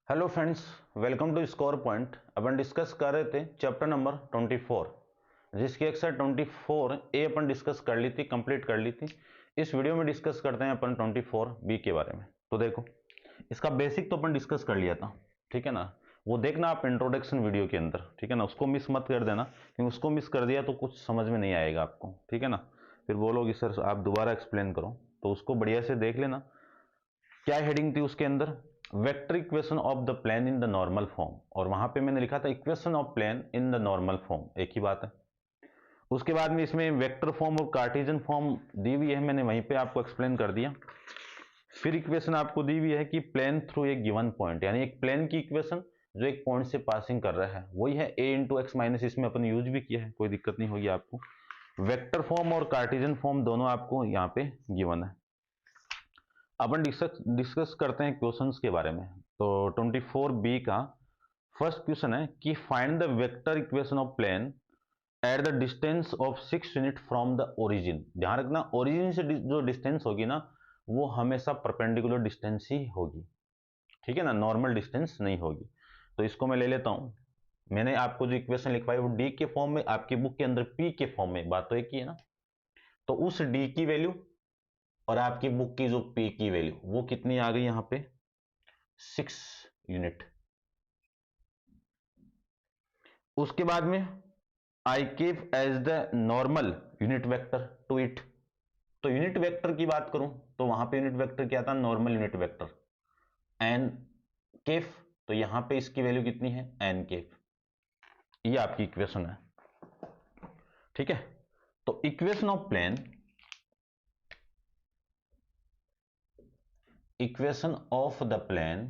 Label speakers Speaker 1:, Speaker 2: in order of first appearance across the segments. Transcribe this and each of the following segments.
Speaker 1: Hello friends, welcome to score point. अपन discuss कर रहे थे चैप्टर नंबर 24, जिसकी एक्सरसाइज 24 ए अपन डिस्कस कर ली थी, कंप्लीट कर ली थी। इस वीडियो में डिस्कस करते हैं अपन 24 बी के बारे में। तो देखो, इसका बेसिक तो अपन डिस्कस कर लिया था, ठीक है ना। वो देखना आप इंट्रोडक्शन वीडियो के अंदर, ठीक है ना। उसको मिस मत कर देना, क्योंकि उसको मिस कर दिया तो कुछ समझ में नहीं आएगा आपको, ठीक है ना। फिर बोलोगे सर आप दोबारा एक्सप्लेन करो, तो उसको बढ़िया से देख लेना। क्या हेडिंग थी उसके अंदर? Vector equation of the plane in the normal form, और वहां पे मैंने लिखा था equation of plane in the normal form, एक ही बात है। उसके बाद में इसमें वेक्टर फॉर्म और कार्टेशियन फॉर्म दी हुई है, मैंने वहीं पे आपको एक्सप्लेन कर दिया। फिर इक्वेशन आपको दी हुई है कि प्लेन थ्रू एक गिवन पॉइंट, यानी एक प्लेन की इक्वेशन जो एक पॉइंट से पासिंग कर रहा है, वही है a इंटू एक्स माइनस। इसमें अपन यूज भी किया है, कोई दिक्कत नहीं होगी आपको। वेक्टर फॉर्म और कार्टेशियन फॉर्म दोनों आपको यहाँ पे गिवन है। अपन डिस्कस करते हैं क्वेश्चंस के बारे में। तो 24 बी का फर्स्ट क्वेश्चन है कि find the vector equation of plane at the distance of 6 unit from the origin. ध्यान रखना, ओरिजिन से जो डिस्टेंस होगी ना, वो हमेशा परपेंडिकुलर डिस्टेंस ही होगी, ठीक है ना, नॉर्मल डिस्टेंस नहीं होगी। तो इसको मैं ले लेता हूं। मैंने आपको जो इक्वेशन लिखवाई वो डी के फॉर्म में, आपकी बुक के अंदर पी के फॉर्म में, बात तो एक ही है ना। तो उस डी की वैल्यू और आपकी बुक की जो पी की वैल्यू, वो कितनी आ गई यहां पे? 6 यूनिट। उसके बाद में I keep as the normal unit vector to it. तो यूनिट वेक्टर की बात करूं तो वहां पे यूनिट वेक्टर क्या था? Normal unit vector n cap. तो यहां पे इसकी वैल्यू कितनी है? N cap. ये आपकी इक्वेशन है, ठीक है। तो equation of plane, equation of the plane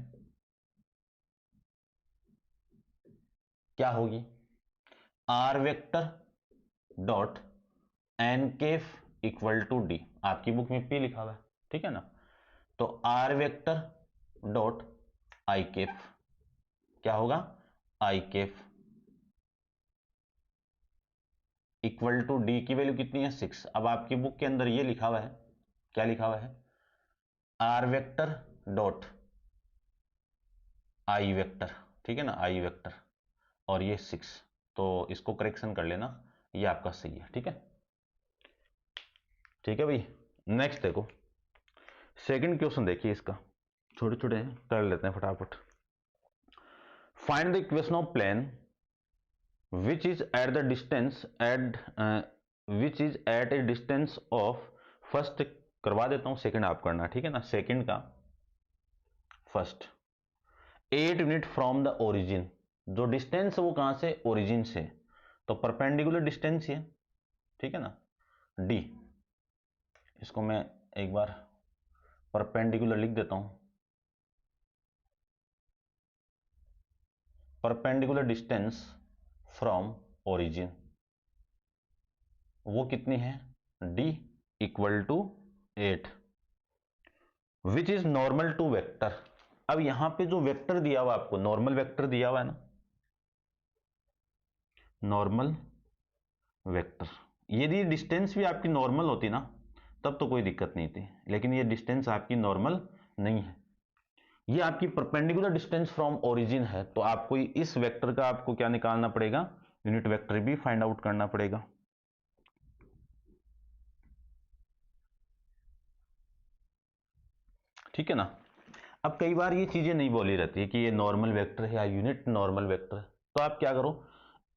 Speaker 1: क्या होगी? R vector dot n cap equal to d. आपकी बुक में पी लिखा हुआ है, ठीक है ना। तो r vector dot i cap क्या होगा? I cap equal to d की वैल्यू कितनी है? 6। अब आपकी बुक के अंदर ये लिखा हुआ है, क्या लिखा हुआ है? R vector dot i vector, ठीक है ना, आई वेक्टर, और ये 6। तो इसको करेक्शन कर लेना, ये आपका सही है, ठीक है। ठीक है भाई, नेक्स्ट देखो, सेकंड क्वेश्चन देखिए। इसका छोटे छोटे कर लेते हैं फटाफट। Find the equation of plane which is at the distance at which is at a distance of first करवा देता हूं, सेकंड आप करना, ठीक है ना। सेकंड का first 8 unit from the origin. जो डिस्टेंस वो कहां से? ओरिजिन से। तो परपेंडिकुलर डिस्टेंस है, ठीक है ना, डी। इसको मैं एक बार परपेंडिकुलर लिख देता हूं। परपेंडिकुलर डिस्टेंस फ्रॉम ओरिजिन वो कितनी है? D equal to 8, which is normal to vector. अब यहां पे जो वेक्टर दिया हुआ आपको, नॉर्मल वेक्टर दिया हुआ है ना, नॉर्मल वेक्टर। यदि डिस्टेंस भी आपकी नॉर्मल होती ना, तब तो कोई दिक्कत नहीं थी, लेकिन ये डिस्टेंस आपकी नॉर्मल नहीं है, ये आपकी परपेंडिकुलर डिस्टेंस फ्रॉम ओरिजिन है। तो आपको इस वेक्टर का आपको क्या निकालना पड़ेगा? यूनिट वेक्टर भी फाइंड आउट करना पड़ेगा, ठीक है ना। अब कई बार ये चीजें नहीं बोली रहती है कि ये नॉर्मल वेक्टर है या यूनिट नॉर्मल वेक्टर है। तो आप क्या करो,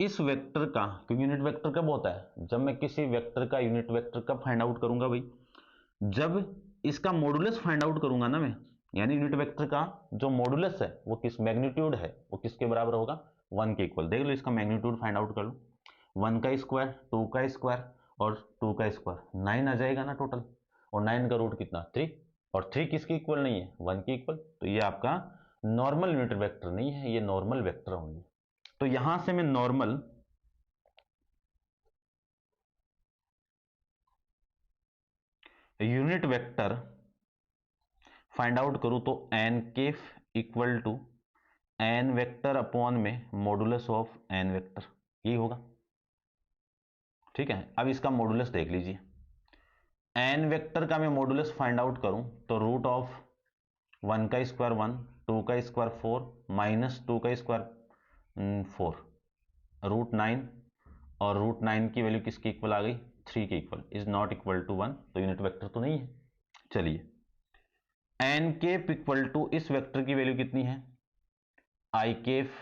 Speaker 1: इस वेक्टर का, क्योंकि यूनिट वेक्टर कब होता है? जब मैं किसी वेक्टर का यूनिट वेक्टर कब फाइंड आउट करूंगा भाई? जब इसका मॉडुलस फाइंड आउट करूंगा ना मैं। यानी यूनिट वेक्टर का जो मॉडुलस है, वो किस मैग्नीट्यूड है, वो किसके बराबर होगा? 1 के इक्वल। देख लो, इसका मैग्नीट्यूड फाइंड आउट कर लो। 1 का स्क्वायर, 2 का स्क्वायर और 2 का स्क्वायर, 9 आ जाएगा ना टोटल। और 9 का रूट कितना? 3। और 3 किसके इक्वल नहीं है? 1 के इक्वल। तो ये आपका नॉर्मल यूनिट वेक्टर नहीं है, ये नॉर्मल वेक्टर होंगे। तो यहां से मैं normal unit vector find out करूं तो n cap equal to n vector upon में मॉडुलस ऑफ एन वेक्टर, ये होगा, ठीक है। अब इसका मॉडुलस देख लीजिए। एन वेक्टर का मैं मॉडुलस फाइंड आउट करूं तो रूट ऑफ 1 का स्क्वायर 1, 2 का स्क्वायर 4 माइनस 2 का स्क्वायर 4 √9 और √9 की वैल्यू किसकी इक्वल आ गई 3 के equal is not equal to 1, तो यूनिट वेक्टर तो नहीं है। चलिए एन केप इक्वल टू इस वेक्टर की वैल्यू कितनी है आई केफ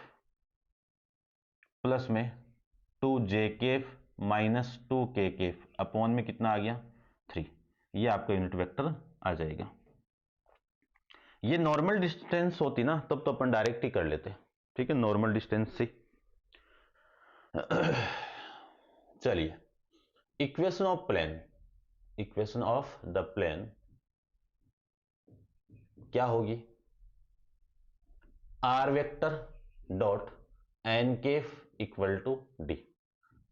Speaker 1: प्लस में 2j cap minus 2k cap upon में कितना आ गया 3, ये आपका यूनिट वेक्टर आ जाएगा। ये नॉर्मल डिस्टेंस होती ना तब तो अपन डायरेक्ट ही कर लेते, ठीक है, नॉर्मल डिस्टेंस से। चलिए equation of plane, equation of the plane क्या होगी r vector dot n cap equal to d.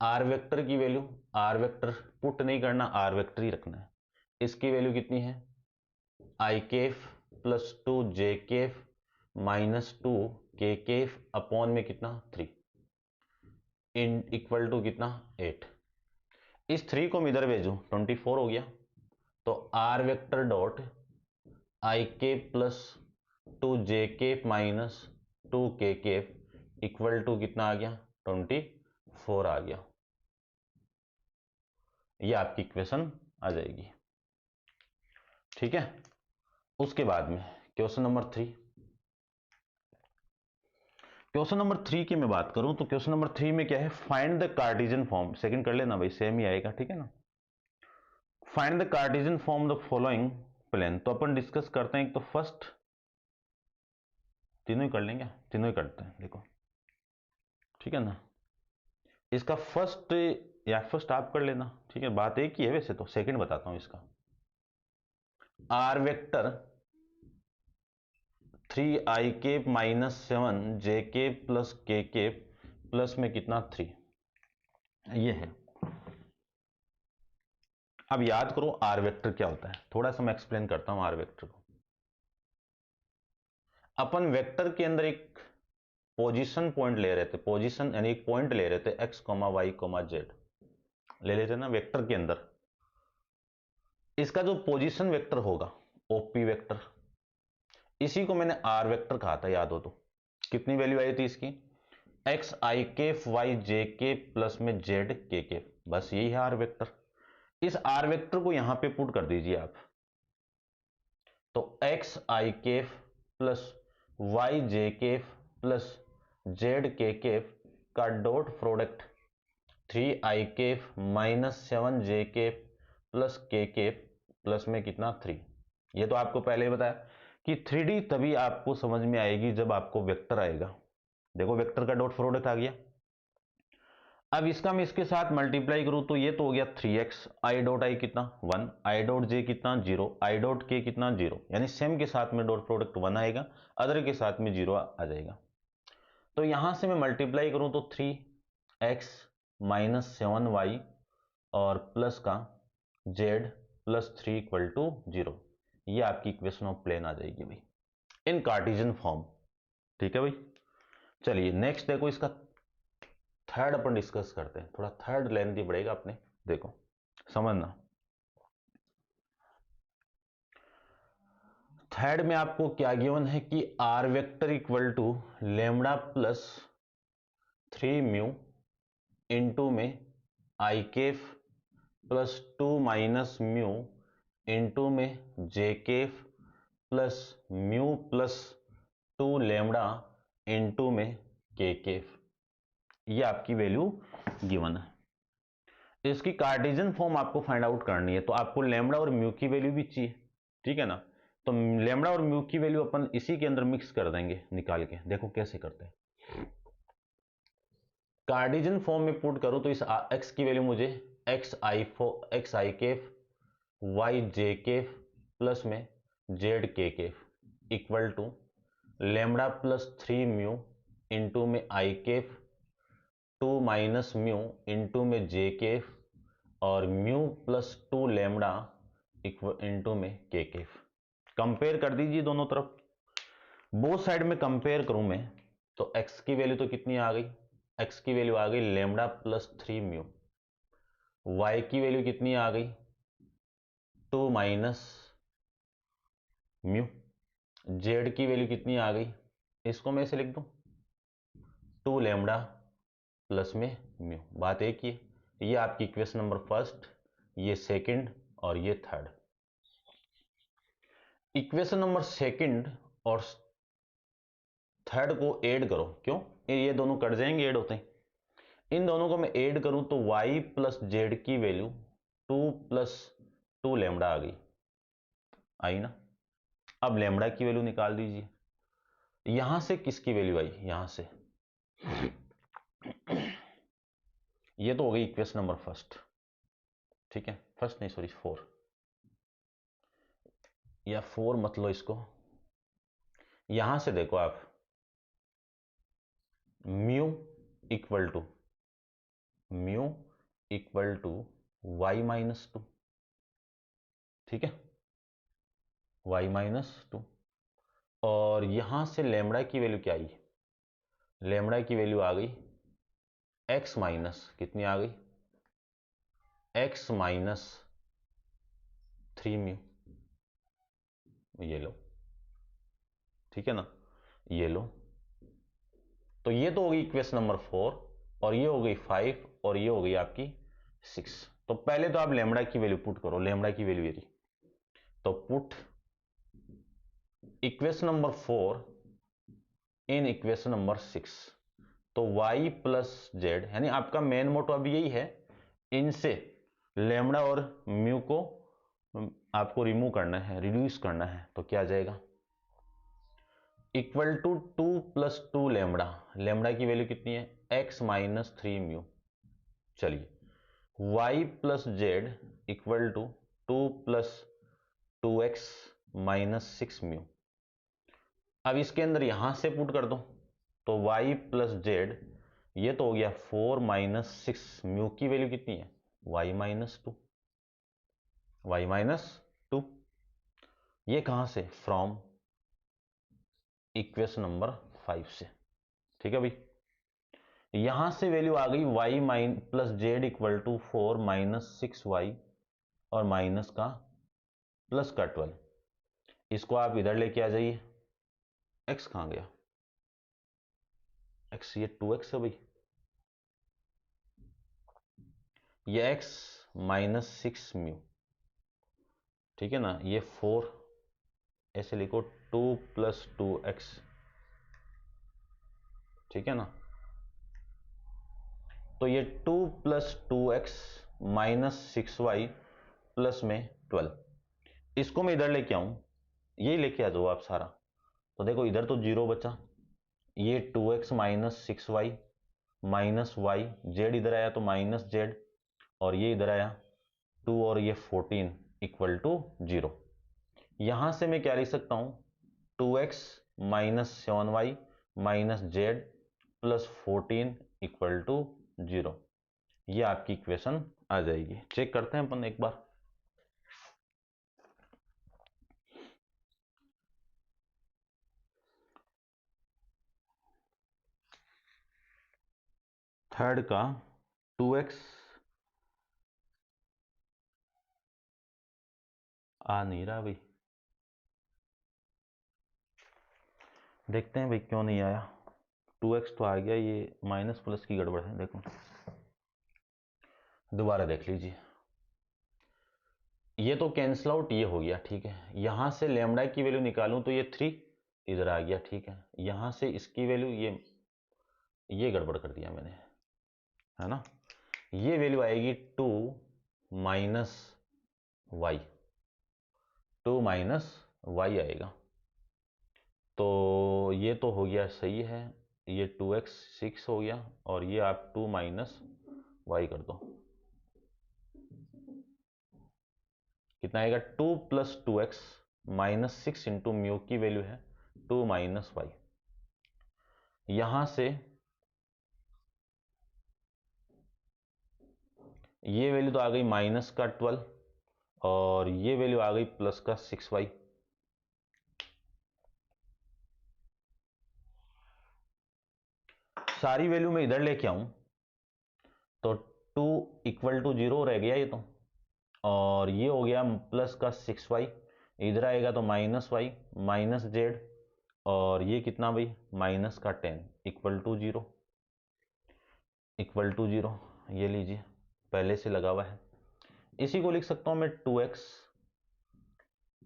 Speaker 1: R vector की वैल्यू, आर वेक्टर पुट नहीं करना, आर वेक्टर ही रखना है। इसकी वैल्यू कितनी है i cap plus 2j cap minus 2k cap upon में कितना 3 इन इक्वल टू कितना 8। इस 3 को मैं इधर भेजूं 24 हो गया, तो r vector dot i cap plus 2j cap minus 2k cap equal to कितना आ गया 24 आ गया। ये आपकी इक्वेशन आ जाएगी, ठीक है। उसके बाद में क्वेश्चन नंबर 3, क्वेश्चन नंबर 3 की मैं बात करूं तो क्वेश्चन नंबर 3 में क्या है find the Cartesian form, second कर लेना भाई सेम ही आएगा, ठीक है ना। Find the Cartesian form the following plane, तो अपन डिस्कस करते हैं। एक तो फर्स्ट, तीनों ही कर लेंगे, तीनों ही करते हैं, देखो ठीक है ना। इसका फर्स्ट या फर्स्ट आप कर लेना, ठीक है, बात एक ही है वैसे तो, सेकंड बताता हूं इसका। R vector 3i cap minus 7j cap plus k cap plus में कितना 3, ये है। अब याद करो आर वेक्टर क्या होता है, थोड़ा सा मैं एक्सप्लेन करता हूं आर वेक्टर को। अपन वेक्टर के अंदर एक पोजीशन पॉइंट ले रहे थे, पोजीशन यानी एक पॉइंट ले रहे थे x, y, z ले लेते ना वेक्टर के अंदर। इसका जो पोजीशन वेक्टर होगा ओपी वेक्टर, इसी को मैंने आर वेक्टर कहा था, याद हो तो। कितनी वैल्यू आई थी इसकी x i cap y j cap plus में z k केफ, बस यही है आर वेक्टर। इस आर वेक्टर को यहां पे पुट कर दीजिए आप, तो x i cap plus y j cap plus z k cap का dot product 3i cap minus 7j cap plus k cap plus में कितना 3। ये तो आपको पहले ही बताया कि 3D तभी आपको समझ में आएगी जब आपको वेक्टर आएगा। देखो वेक्टर का डॉट प्रोडक्ट आ गया। अब इसका मैं इसके साथ मल्टीप्लाई करूं तो ये तो हो गया 3x, आई डॉट आई कितना 1, आई डॉट जे कितना 0, आई डॉट के कितना 0, यानी सेम के साथ में डॉट प्रोडक्ट 1 आएगा, अदर के साथ में 0 आ जाएगा। तो यहां से मैं मल्टीप्लाई करूं तो 3x माइनस 7y और प्लस का z प्लस 3 इक्वल टू 0, ये आपकी इक्वेशन ऑफ प्लेन आ जाएगी भाई इन कार्टेशियन फॉर्म, ठीक है भाई। चलिए नेक्स्ट देखो, इसका थर्ड अपन डिस्कस करते हैं, थोड़ा थर्ड लेंथी बढ़ेगा अपने, देखो समझना। थर्ड में आपको क्या गिवन है कि r vector equal to lambda plus 3 mu into में i cap plus 2 minus mu into में j cap plus mu plus 2 lambda into में के केफ, ये आपकी वैल्यू गिवन है। इसकी कार्टेशियन फॉर्म आपको फाइंड आउट करनी है, तो आपको लेमडा और म्यू की वैल्यू भी चाहिए, ठीक है ना। तो लेमडा और म्यू की वैल्यू अपन इसी के अंदर मिक्स कर देंगे निकाल के, देखो कैसे करते हैं। कार्टेशियन फॉर्म में पुट करूं तो इस x की वैल्यू मुझे x i cap y j cap plus में z k cap equal to lambda plus 3 mu into में i cap 2 minus mu into में जे केफ और म्यू प्लस 2 लेमडा इंटू में के केफ। कंपेयर कर दीजिए दोनों तरफ, बोथ साइड में कंपेयर करूं मैं तो x की वैल्यू तो कितनी आ गई, x की वैल्यू आ गई लेमडा प्लस 3 म्यू, y की वैल्यू कितनी आ गई 2 माइनस म्यू जेड की वैल्यू कितनी आ गई, इसको मैं ऐसे लिख दूं 2 लैम्डा प्लस में म्यू। बात एक ही है, ये आपकी इक्वेशन नंबर फर्स्ट, ये सेकंड और ये थर्ड। इक्वेशन नंबर सेकंड और थर्ड को ऐड करो, क्यों, ये दोनों कट जाएंगे, ऐड होते हैं। इन दोनों को मैं ऐड करूं तो y प्लस जेड की वैल्यू 2 प्लस 2 लैम्डा आ गई, आई ना। अब लैम्डा की वैल्यू निकाल दीजिए, यहां से किसकी वैल्यू आई, यहां से, ये तो हो गई इक्वेशन नंबर फर्स्ट, ठीक है, फर्स्ट नहीं सॉरी 4, या 4 मत लो इसको, यहां से देखो आप mu equal to y minus 2, ठीक है, वाई माइनस 2, और यहां से लैम्डा की वैल्यू क्या आई, लैम्डा की वैल्यू आ गई एक्स माइनस, कितनी आ गई, एक्स माइनस 3 म्यू, ये लो, ठीक है ना, ये लो। तो ये तो हो गई इक्वेशन नंबर 4, और ये हो गई 5, और ये हो गई आपकी 6। तो पहले तो आप लैम्डा की वैल्यू पुट करो, लैम्डा की वैल्यू ये रही, तो put equation number 4 in equation number 6, तो y प्लस जेड, यानी आपका मेन मोटो अब यही है, इनसे लैम्डा और म्यू को आपको रिमूव करना है, रिड्यूस करना है। तो क्या आ जाएगा, equal to 2 plus 2 lambda, lambda की वैल्यू कितनी है, x माइनस 3 म्यू। चलिए y plus z equal to 2 plus 2x minus 6 mu. अब इसके अंदर यहां से पुट कर दो, तो y प्लस जेड, ये तो हो गया 4 माइनस 6 म्यू की वैल्यू कितनी है, y माइनस 2, वाई माइनस 2, ये कहां से, फ्रॉम इक्वेशन नंबर 5 से, ठीक है भाई। यहां से वैल्यू आ गई y minus plus z equal to 4 minus 6y, और माइनस का प्लस का 12, इसको आप इधर लेके आ जाइए, x कहां गया, x, ये 2x है भाई, ये x माइनस 6 म्यू, ठीक है ना, ये 4, ऐसे लिखो 2 प्लस 2x, ठीक है ना, तो ये 2 plus 2x minus 6y plus में 12, इसको मैं इधर लेके आऊं, यही लेके आ जाओ आप सारा, तो देखो इधर तो 0 बचा, ये 2x minus 6y minus Y, Z इधर आया तो माइनस जेड, और ये इधर आया 2 और ये 14 इक्वल टू 0। यहां से मैं क्या लिख सकता हूं, 2x minus 7y minus z plus 14 equal to 0, ये आपकी इक्वेशन आ जाएगी। चेक करते हैं अपन एक बार, थर्ड का 2x आ नहीं रहा भाई, देखते हैं भाई क्यों नहीं आया, 2x तो आ गया, ये माइनस प्लस की गड़बड़ है, देखो दोबारा देख लीजिए, ये तो कैंसिल आउट, ये हो गया, ठीक है, यहां से लैम्डा की वैल्यू निकालूं तो ये 3 इधर आ गया, ठीक है, यहां से इसकी वैल्यू, ये गड़बड़ कर दिया मैंने, है ना, ये वैल्यू आएगी 2 माइनस वाई, 2 माइनस वाई आएगा, तो ये तो हो गया सही है, ये 2x 6 हो गया, और ये आप 2 माइनस वाई कर दो, कितना आएगा, 2 plus 2x minus 6 into mu की वैल्यू है 2 माइनस वाई, यहां से ये वैल्यू तो आ गई माइनस का 12, और ये वैल्यू आ गई प्लस का 6y, सारी वैल्यू मैं इधर लेके आऊं तो 2 इक्वल टू 0 रह गया ये तो, और ये हो गया प्लस का 6y, इधर आएगा तो माइनस वाई माइनस जेड, और ये कितना भाई माइनस का 10 equal to zero, equal to zero. ये लीजिए पहले से लगा हुआ है। इसी को लिख सकता हूं मैं 2x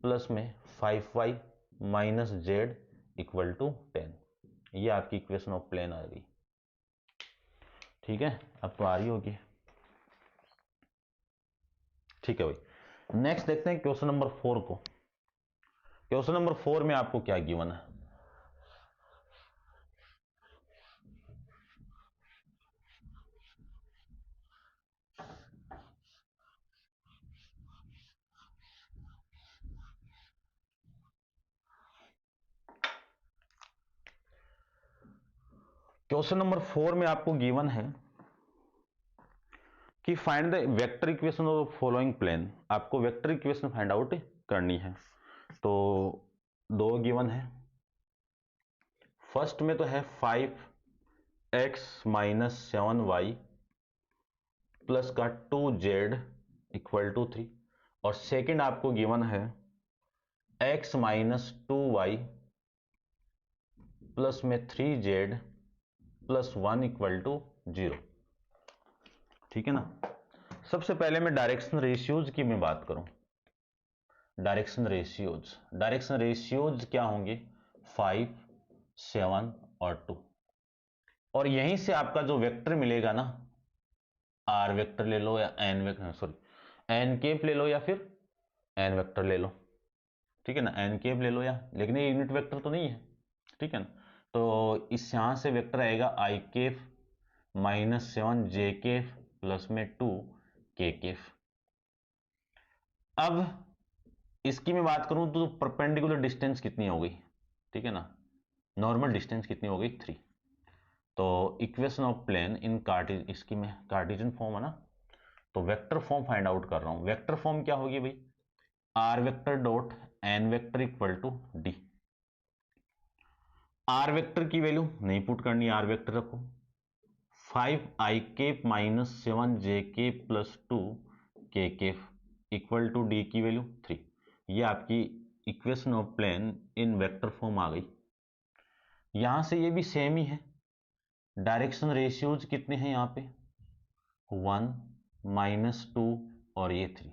Speaker 1: प्लस में 5y minus Z equal to 10। ये आपकी इक्वेशन ऑफ प्लेन आ गई। ठीक है, अब तो आ रही होगी। ठीक है भाई, नेक्स्ट देखते हैं क्वेश्चन नंबर 4 को। क्वेश्चन नंबर 4 में आपको क्या गिवन है? क्वेश्चन नंबर 4 में आपको गिवन है कि find the vector equation of following plane. आपको वेक्टर इक्वेशन फाइंड आउट करनी है। तो दो गिवन है। फर्स्ट में तो है 5x माइनस 7y प्लस का 2z इक्वल टू 3, और सेकंड आपको गिवन है x माइनस 2y प्लस में 3z प्लस 1 इक्वल टू 0। ठीक है ना। सबसे पहले मैं डायरेक्शन रेशियोज की मैं बात करूं। डायरेक्शन रेशियोज क्या होंगे? 5, 7 और 2। और यहीं से आपका जो वेक्टर मिलेगा ना, आर वेक्टर ले लो या n vector, sorry n cap ले लो या फिर एन वेक्टर ले लो। ठीक है ना, एन केप ले लो या, लेकिन ये यूनिट वेक्टर तो नहीं है। ठीक है ना। तो इस यहां से वेक्टर आएगा आई केफ माइनस 7 जे केफ प्लस में 2 के केफ। अब इसकी मैं बात करूं तो परपेंडिकुलर डिस्टेंस कितनी हो गई? ठीक है ना, नॉर्मल डिस्टेंस कितनी हो गई? 3। तो equation of plane in Cartesian, इसकी में कार्टेशियन फॉर्म है ना, तो वेक्टर फॉर्म फाइंड आउट कर रहा हूं। वेक्टर फॉर्म क्या होगी भाई? R vector dot n vector equal to d. R vector की वैल्यू नहीं पुट करनी, आर वेक्टर रखो। 5i cap minus 7j cap plus 2 k cap equal to d की वैल्यू 3। ये आपकी equation of plane in vector form आ गई। यहां से ये भी सेम ही है। डायरेक्शन रेशियोज कितने हैं यहाँ पे? 1 माइनस 2 और ये 3।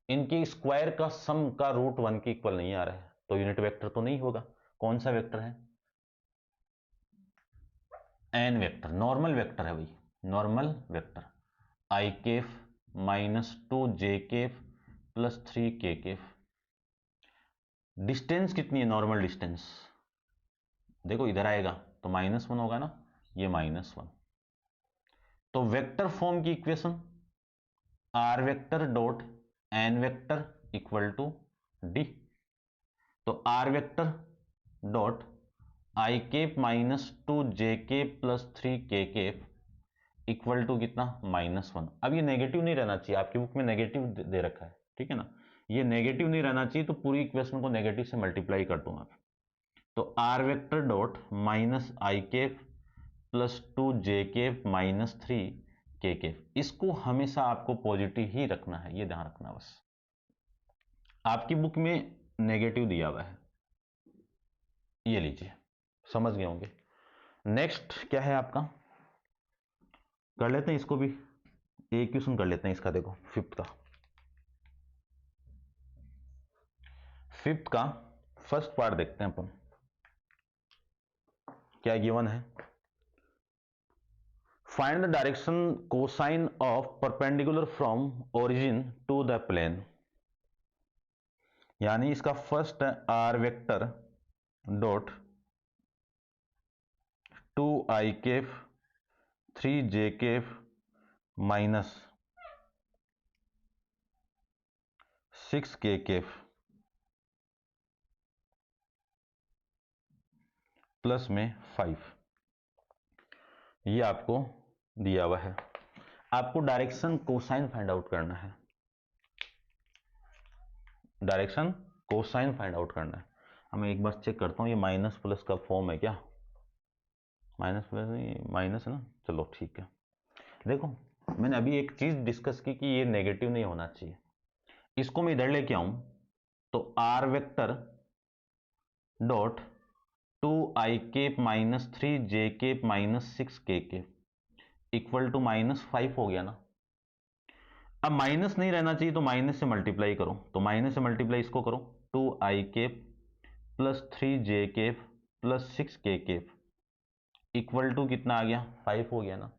Speaker 1: इनके स्क्वायर का सम का रूट 1 के इक्वल नहीं आ रहा है, तो यूनिट वेक्टर तो नहीं होगा। कौन सा वेक्टर है? एन वेक्टर, नॉर्मल वेक्टर है भाई, नॉर्मल वेक्टर। आई केफ माइनस 2 जे केफ प्लस 3 के केफ। डिस्टेंस कितनी है? नॉर्मल डिस्टेंस देखो इधर आएगा तो -1 होगा ना, ये -1। तो वेक्टर फॉर्म की equation r vector dot n vector equal to d. तो r vector dot i cap minus 2 j cap plus 3 k cap equal to कितना? -1। अब ये नेगेटिव नहीं रहना चाहिए, आपकी बुक में नेगेटिव दे रखा है। ठीक है ना, ये नेगेटिव नहीं रहना चाहिए, तो पूरी इक्वेशन को नेगेटिव से मल्टीप्लाई कर दूंगा। तो r vector dot minus i cap plus 2 j cap minus 3 k cap, इसको हमेशा आपको पॉजिटिव ही रखना है, ये ध्यान रखना बस। आपकी बुक में नेगेटिव दिया हुआ है, ये लीजिए, समझ गए होंगे। नेक्स्ट क्या है आपका? कर लेते हैं इसको भी, एक क्वेश्चन कर लेते हैं इसका। देखो फिफ्थ का फर्स्ट पार्ट देखते हैं अपन। क्या गिवन है? Find the direction cosine of perpendicular from origin to the plane. यानी इसका फर्स्ट है r vector dot 2i cap 3j cap minus 6k cap plus में 5। ये आपको दिया हुआ है। आपको डायरेक्शन कोसाइन फाइंड आउट करना है। डायरेक्शन कोसाइन फाइंड आउट करना है। हमें एक बार चेक करता हूँ, ये माइनस प्लस का फॉर्म है क्या? माइनस प्लस माइनस है ना, चलो ठीक है। देखो मैंने अभी एक चीज डिस्कस की कि ये नेगेटिव नहीं होना चाहिए। इसको मैं इधर लेके आऊं तो r vector dot 2i cap minus 3j cap minus 6k cap equal to -5 हो गया ना। अब माइनस नहीं रहना चाहिए तो माइनस से मल्टीप्लाई करो, तो माइनस से मल्टीप्लाई इसको करो, 2i cap plus 3j cap plus 6k cap equal to कितना आ गया, 5 हो गया ना।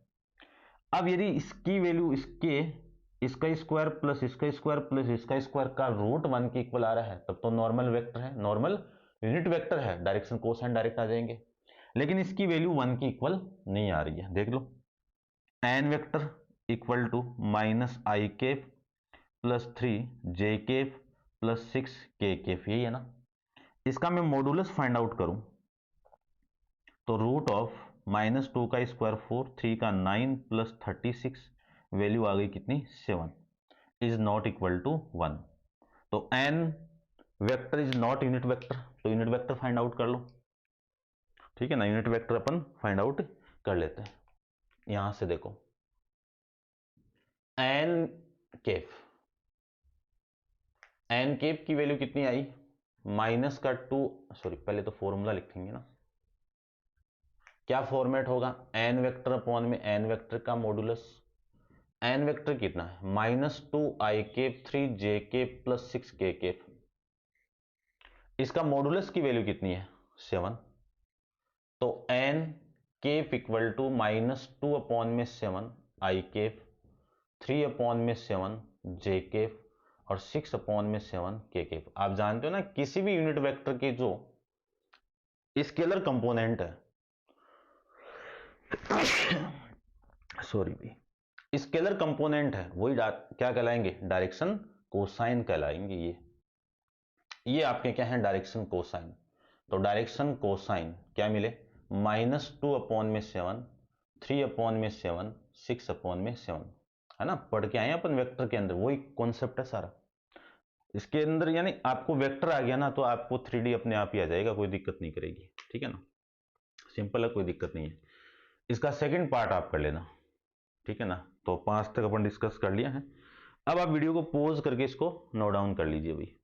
Speaker 1: अब यदि इसकी वैल्यू इसका स्क्वायर प्लस इसका स्क्वायर प्लस इसका स्क्वायर का रूट 1 के इक्वल आ रहा है, तब तो नॉर्मल वेक्टर है, नॉर्मल यूनिट वेक्टर है, डायरेक्शन कोसाइन डायरेक्ट आ जाएंगे। लेकिन इसकी वैल्यू 1 के इक्वल नहीं आ रही है, देख लो। N vector equal to minus i cap plus 3j cap plus 6k cap, यही है ना। इसका मैं मॉडुलस फाइंड आउट करूं तो रूट ऑफ -2 का स्क्वायर 4, 3 का 9 प्लस 36, वैल्यू आ गई कितनी, 7, इज नॉट इक्वल टू 1। तो n vector is not unit vector, तो यूनिट वेक्टर फाइंड आउट कर लो, ठीक है ना। यूनिट वेक्टर अपन फाइंड आउट कर लेते हैं। यहां से देखो एन केप की वैल्यू कितनी आई, माइनस का 2, सॉरी पहले तो फॉर्मूला लिखेंगे ना, क्या फॉर्मेट होगा, एन वेक्टर अपॉन में एन वेक्टर का मॉडुलस। एन वेक्टर कितना है, -2i cap 3j cap plus 6k cap, इसका मॉडुलस की वैल्यू कितनी है, 7। तो n cap equal to -2 upon में 7 आई केप, 3 अपॉन में 7 जे केप और 6 अपॉन में 7 के केप। आप जानते हो ना किसी भी यूनिट वेक्टर के जो स्केलर कंपोनेंट है सॉरी भी स्केलर कंपोनेंट है वही क्या कहलाएंगे, डायरेक्शन कोसाइन कहलाएंगे। ये आपके क्या है, डायरेक्शन कोसाइन। तो डायरेक्शन कोसाइन क्या मिले, -2 अपॉन में 7, 3 अपॉन में 7, 6 अपॉन में 7, है ना। पढ़ के आए अपन वेक्टर के अंदर, वही कॉन्सेप्ट है सारा इसके अंदर। यानी आपको वेक्टर आ गया ना तो आपको 3D अपने आप ही आ जाएगा, कोई दिक्कत नहीं करेगी, ठीक है ना। सिंपल है, कोई दिक्कत नहीं है। इसका सेकंड पार्ट आप कर लेना, ठीक है ना। तो 5 तक अपन डिस्कस कर लिया है। अब आप वीडियो को पॉज करके इसको नोट डाउन कर लीजिए भाई।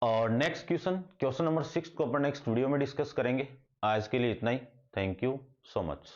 Speaker 1: और नेक्स्ट क्वेश्चन नंबर 6 को अपन नेक्स्ट वीडियो में डिस्कस करेंगे। आज के लिए इतना ही। Thank you so much.